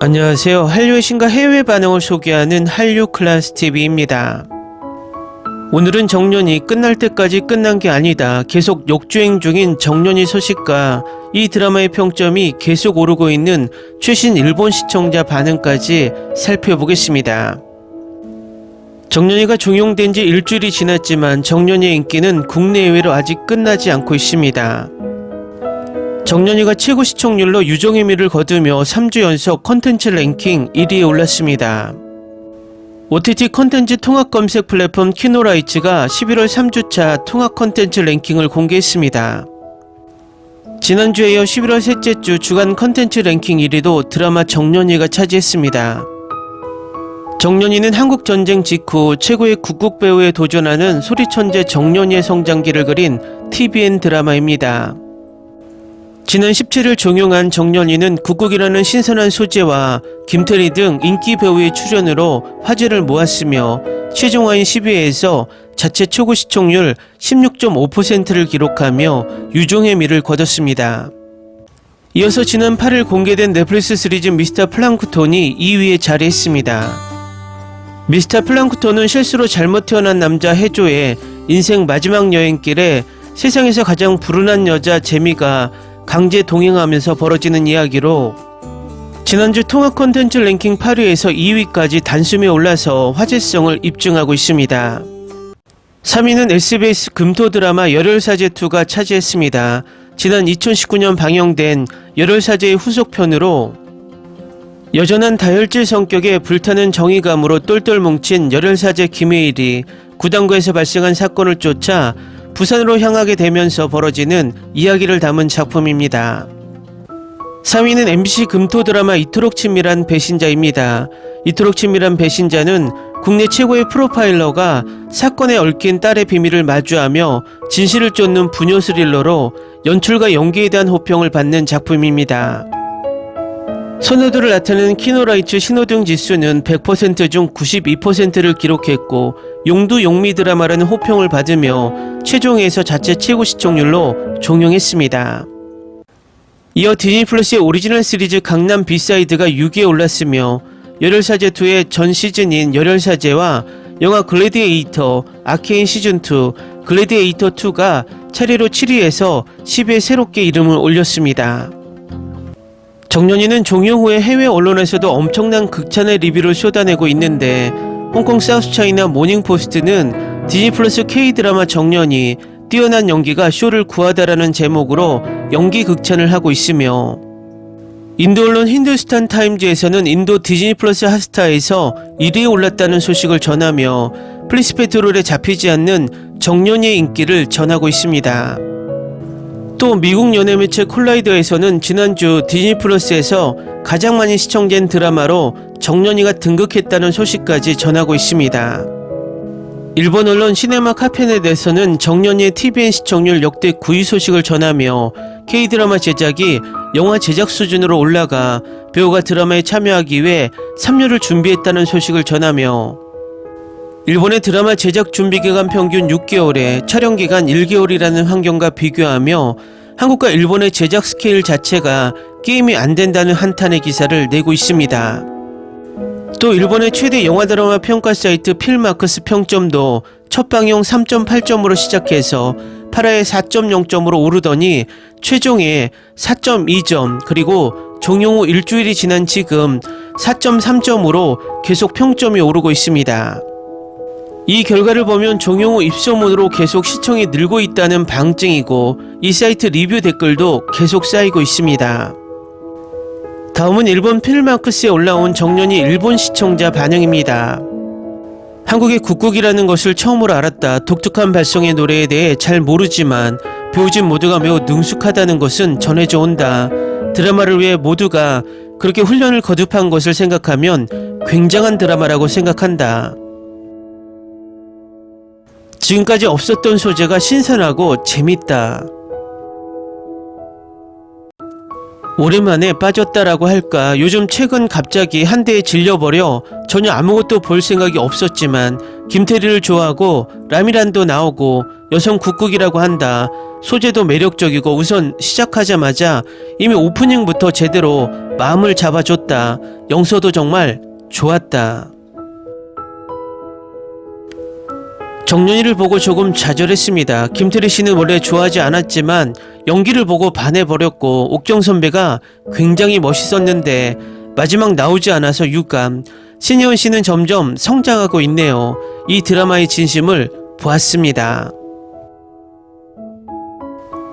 안녕하세요. 한류의 신과 해외 반응을 소개하는 한류클래스TV입니다. 오늘은 정년이 끝날 때까지 끝난 게 아니다. 계속 역주행 중인 정년이 소식과 이 드라마의 평점이 계속 오르고 있는 최신 일본 시청자 반응까지 살펴보겠습니다. 정년이가 종영된 지 일주일이 지났지만 정년이의 인기는 국내외로 아직 끝나지 않고 있습니다. 정년이가 최고 시청률로 유종의 미를 거두며 3주 연속 컨텐츠 랭킹 1위에 올랐습니다. OTT 컨텐츠 통합 검색 플랫폼 키노라이츠가 11월 3주차 통합 컨텐츠 랭킹을 공개했습니다. 지난주에 이어 11월 셋째 주 주간 컨텐츠 랭킹 1위도 드라마 정년이가 차지했습니다. 정년이는 한국 전쟁 직후 최고의 국국 배우에 도전하는 소리천재 정년이의 성장기를 그린 TVN 드라마입니다. 지난 17일 종영한 정년이는 국국이라는 신선한 소재와 김태리 등 인기 배우의 출연으로 화제를 모았으며 최종화인 10회에서 자체 최고 시청률 16.5%를 기록하며 유종의 미를 거뒀습니다. 이어서 지난 8일 공개된 넷플릭스 시리즈 미스터 플랑크톤이 2위에 자리했습니다. 미스터 플랑크톤은 실수로 잘못 태어난 남자 해조의 인생 마지막 여행길에 세상에서 가장 불운한 여자 제미가 강제 동행하면서 벌어지는 이야기로 지난주 통합 콘텐츠 랭킹 8위에서 2위까지 단숨에 올라서 화제성을 입증하고 있습니다. 3위는 SBS 금토 드라마 열혈사제2가 차지했습니다. 지난 2019년 방영된 열혈사제의 후속편으로 여전한 다혈질 성격의 불타는 정의감으로 똘똘 뭉친 열혈사제 김혜일이 구당구에서 발생한 사건을 쫓아 부산으로 향하게 되면서 벌어지는 이야기를 담은 작품입니다. 4위는 MBC 금토 드라마 이토록 친밀한 배신자입니다. 이토록 친밀한 배신자는 국내 최고의 프로파일러가 사건에 얽힌 딸의 비밀을 마주하며 진실을 쫓는 부녀 스릴러로 연출과 연기에 대한 호평을 받는 작품입니다. 선호도를 나타내는 키노라이츠 신호등 지수는 100% 중 92%를 기록했고 용두 용미 드라마라는 호평을 받으며 최종회에서 자체 최고 시청률로 종영했습니다. 이어 디즈니 플러스의 오리지널 시리즈 강남 비사이드가 6위에 올랐으며 열혈사제2의 전 시즌인 열혈사제와 영화 글래디에이터, 아케인 시즌2, 글래디에이터2가 차례로 7위에서 10위에 새롭게 이름을 올렸습니다. 정년이는 종영 후에 해외 언론에서도 엄청난 극찬의 리뷰를 쏟아내고 있는데 홍콩 사우스차이나 모닝포스트는 디즈니 플러스 K드라마 정년이 뛰어난 연기가 쇼를 구하다라는 제목으로 연기 극찬을 하고 있으며 인도 언론 힌두스탄 타임즈에서는 인도 디즈니 플러스 핫스타에서 1위에 올랐다는 소식을 전하며 플리스페트롤에 잡히지 않는 정년이의 인기를 전하고 있습니다. 또 미국 연예매체 콜라이더에서는 지난주 디즈니 플러스에서 가장 많이 시청된 드라마로 정년이가 등극했다는 소식까지 전하고 있습니다. 일본 언론 시네마 카페넷에서는 정년이의 TVN 시청률 역대 9위 소식을 전하며 K드라마 제작이 영화 제작 수준으로 올라가 배우가 드라마에 참여하기 위해 3년을 준비했다는 소식을 전하며 일본의 드라마 제작 준비기간 평균 6개월에 촬영기간 1개월이라는 환경과 비교하며 한국과 일본의 제작 스케일 자체가 게임이 안 된다는 한탄의 기사를 내고 있습니다. 또 일본의 최대 영화 드라마 평가 사이트 필마크스 평점도 첫 방영 3.8점으로 시작해서 8화에 4.0점으로 오르더니 최종에 4.2점 그리고 종영 후 일주일이 지난 지금 4.3점으로 계속 평점이 오르고 있습니다. 이 결과를 보면 종영 후 입소문으로 계속 시청이 늘고 있다는 방증이고 이 사이트 리뷰 댓글도 계속 쌓이고 있습니다. 다음은 일본 필마크스에 올라온 정년이 일본 시청자 반응입니다. 한국의 국국이라는 것을 처음으로 알았다. 독특한 발성의 노래에 대해 잘 모르지만 배우진 모두가 매우 능숙하다는 것은 전해져 온다. 드라마를 위해 모두가 그렇게 훈련을 거듭한 것을 생각하면 굉장한 드라마라고 생각한다. 지금까지 없었던 소재가 신선하고 재밌다. 오랜만에 빠졌다라고 할까. 요즘 최근 갑자기 한 대에 질려버려 전혀 아무것도 볼 생각이 없었지만 김태리를 좋아하고 라미란도 나오고 여성 국국이라고 한다. 소재도 매력적이고 우선 시작하자마자 이미 오프닝부터 제대로 마음을 잡아줬다. 영서도 정말 좋았다. 정연이를 보고 조금 좌절했습니다. 김태리 씨는 원래 좋아하지 않았지만 연기를 보고 반해버렸고 옥경 선배가 굉장히 멋있었는데 마지막 나오지 않아서 유감. 신혜원 씨는 점점 성장하고 있네요. 이 드라마의 진심을 보았습니다.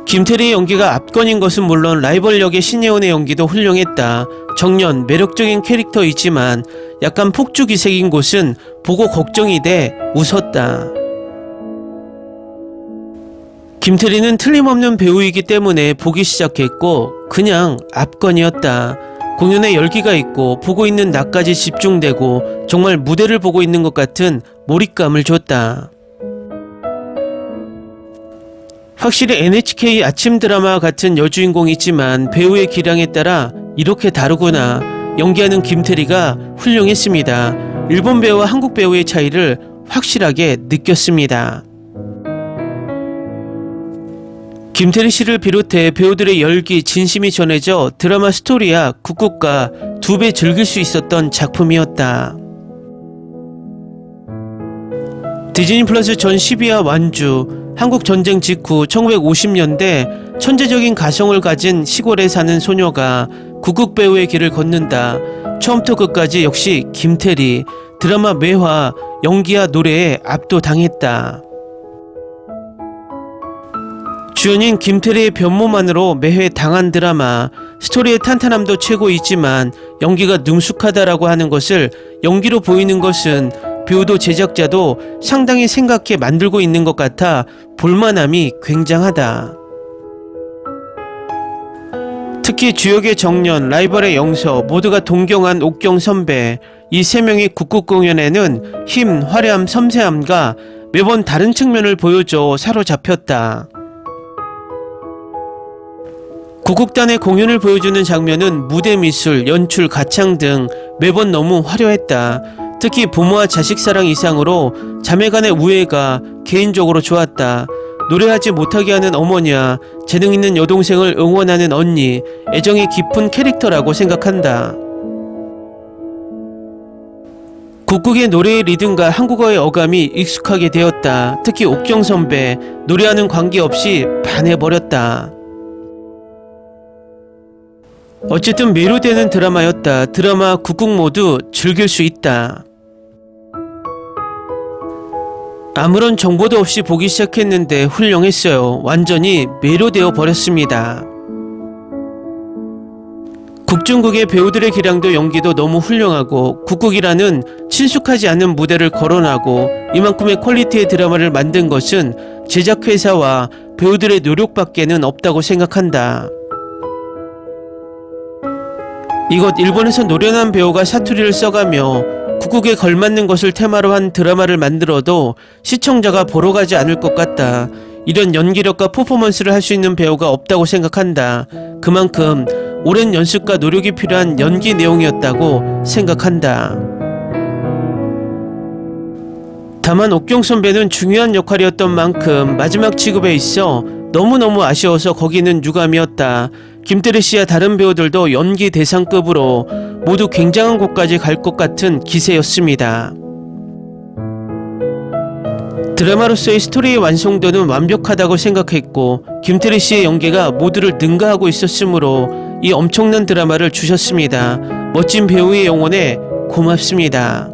김태리의 연기가 압권인 것은 물론 라이벌 역의 신혜원의 연기도 훌륭했다. 정연 매력적인 캐릭터이지만 약간 폭주기색인 곳은 보고 걱정이 돼 웃었다. 김태리는 틀림없는 배우이기 때문에 보기 시작했고 그냥 압권이었다. 공연에 열기가 있고 보고 있는 나까지 집중되고 정말 무대를 보고 있는 것 같은 몰입감을 줬다. 확실히 NHK 아침 드라마 같은 여주인공이지만 배우의 기량에 따라 이렇게 다르구나. 연기하는 김태리가 훌륭했습니다. 일본 배우와 한국 배우의 차이를 확실하게 느꼈습니다. 김태리 씨를 비롯해 배우들의 열기, 진심이 전해져 드라마 스토리와 국극과 2배 즐길 수 있었던 작품이었다. 디즈니 플러스 전 12화 완주, 한국 전쟁 직후 1950년대 천재적인 가성을 가진 시골에 사는 소녀가 국극 배우의 길을 걷는다. 처음부터 끝까지 역시 김태리, 드라마 매화, 연기와 노래에 압도당했다. 주연인 김태리의 변모만으로 매회 당한 드라마, 스토리의 탄탄함도 최고이지만 연기가 능숙하다라고 하는 것을 연기로 보이는 것은 배우도 제작자도 상당히 생각해 만들고 있는 것 같아 볼만함이 굉장하다. 특히 주역의 정연, 라이벌의 영서, 모두가 동경한 옥경 선배, 이 세 명의 국극 공연에는 힘, 화려함, 섬세함과 매번 다른 측면을 보여줘 사로잡혔다. 국극단의 공연을 보여주는 장면은 무대 미술, 연출, 가창 등 매번 너무 화려했다. 특히 부모와 자식 사랑 이상으로 자매 간의 우애가 개인적으로 좋았다. 노래하지 못하게 하는 어머니와 재능 있는 여동생을 응원하는 언니, 애정이 깊은 캐릭터라고 생각한다. 국극의 노래의 리듬과 한국어의 어감이 익숙하게 되었다. 특히 옥경 선배, 노래하는 관계없이 반해버렸다. 어쨌든 매료되는 드라마였다. 드라마, 국극 모두 즐길 수 있다. 아무런 정보도 없이 보기 시작했는데 훌륭했어요. 완전히 매료되어 버렸습니다. 국중국의 배우들의 기량도 연기도 너무 훌륭하고 국극이라는 친숙하지 않은 무대를 거론하고 이만큼의 퀄리티의 드라마를 만든 것은 제작회사와 배우들의 노력밖에는 없다고 생각한다. 이곳 일본에서 노련한 배우가 사투리를 써가며 국극에 걸맞는 것을 테마로 한 드라마를 만들어도 시청자가 보러 가지 않을 것 같다. 이런 연기력과 퍼포먼스를 할 수 있는 배우가 없다고 생각한다. 그만큼 오랜 연습과 노력이 필요한 연기 내용이었다고 생각한다. 다만 옥경 선배는 중요한 역할이었던 만큼 마지막 취급에 있어 너무너무 아쉬워서 거기는 유감이었다. 김태리 씨와 다른 배우들도 연기 대상급으로 모두 굉장한 곳까지 갈 것 같은 기세였습니다. 드라마로서의 스토리의 완성도는 완벽하다고 생각했고 김태리 씨의 연기가 모두를 능가하고 있었으므로 이 엄청난 드라마를 주셨습니다. 멋진 배우의 영혼에 고맙습니다.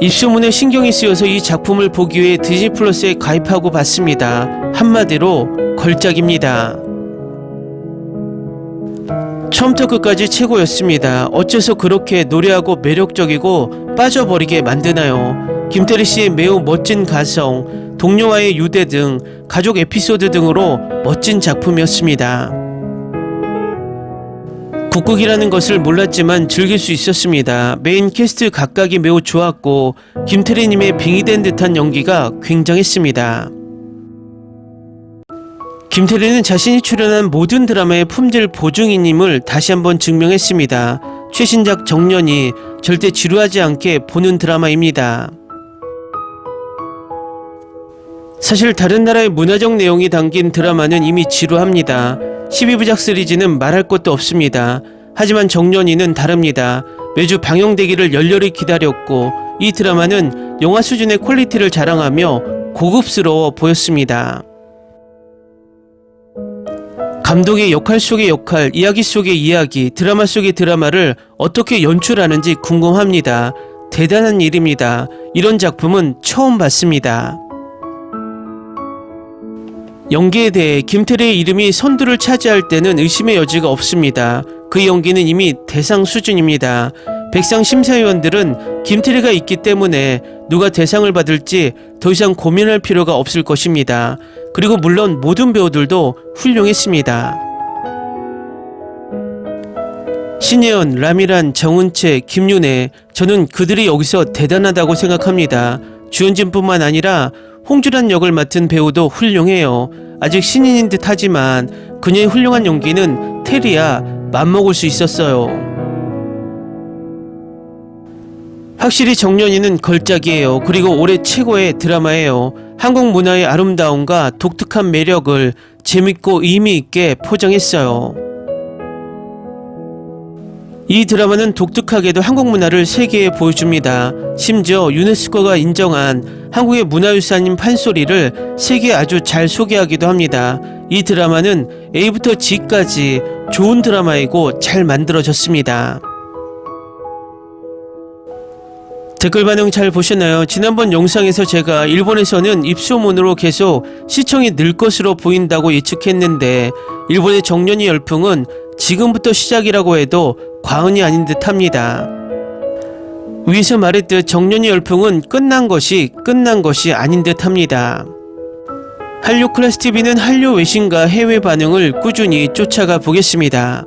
입소문에 신경이 쓰여서 이 작품을 보기 위해 디즈니 플러스에 가입하고 봤습니다. 한마디로 걸작입니다. 처음부터 끝까지 최고였습니다. 어째서 그렇게 노래하고 매력적이고 빠져버리게 만드나요? 김태리 씨의 매우 멋진 가성, 동료와의 유대 등 가족 에피소드 등으로 멋진 작품이었습니다. 국극이라는 것을 몰랐지만 즐길 수 있었습니다. 메인 캐스트 각각이 매우 좋았고 김태리님의 빙의된 듯한 연기가 굉장했습니다. 김태리는 자신이 출연한 모든 드라마의 품질 보증인임을 다시 한번 증명했습니다. 최신작 정연이 절대 지루하지 않게 보는 드라마입니다. 사실 다른 나라의 문화적 내용이 담긴 드라마는 이미 지루합니다. 12부작 시리즈는 말할 것도 없습니다. 하지만 정년이는 다릅니다. 매주 방영되기를 열렬히 기다렸고 이 드라마는 영화 수준의 퀄리티를 자랑하며 고급스러워 보였습니다. 감독의 역할 속의 역할, 이야기 속의 이야기, 드라마 속의 드라마를 어떻게 연출하는지 궁금합니다. 대단한 일입니다. 이런 작품은 처음 봤습니다. 연기에 대해 김태리의 이름이 선두를 차지할 때는 의심의 여지가 없습니다. 그 연기는 이미 대상 수준입니다. 백상 심사위원들은 김태리가 있기 때문에 누가 대상을 받을지 더 이상 고민할 필요가 없을 것입니다. 그리고 물론 모든 배우들도 훌륭했습니다. 신예은, 라미란, 정은채, 김윤혜, 저는 그들이 여기서 대단하다고 생각합니다. 주연진뿐만 아니라 홍주란 역을 맡은 배우도 훌륭해요. 아직 신인인 듯 하지만 그녀의 훌륭한 연기는 테리야 맘먹을 수 있었어요. 확실히 정년이는 걸작이에요. 그리고 올해 최고의 드라마예요. 한국 문화의 아름다움과 독특한 매력을 재밌고 의미있게 포장했어요. 이 드라마는 독특하게도 한국 문화를 세계에 보여줍니다. 심지어 유네스코가 인정한 한국의 문화유산인 판소리를 세계에 아주 잘 소개하기도 합니다. 이 드라마는 A부터 G까지 좋은 드라마이고 잘 만들어졌습니다. 댓글 반응 잘 보셨나요? 지난번 영상에서 제가 일본에서는 입소문으로 계속 시청이 늘 것으로 보인다고 예측했는데 일본의 정년이 열풍은 지금부터 시작이라고 해도 과언이 아닌 듯 합니다. 위에서 말했듯 정년이 열풍은 끝난 것이 아닌 듯 합니다. 한류 클래스TV는 한류 외신과 해외 반응을 꾸준히 쫓아가 보겠습니다.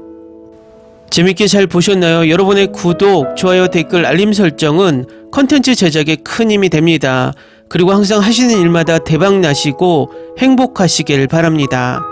재밌게 잘 보셨나요? 여러분의 구독, 좋아요, 댓글, 알림 설정은 컨텐츠 제작에 큰 힘이 됩니다. 그리고 항상 하시는 일마다 대박 나시고 행복하시길 바랍니다.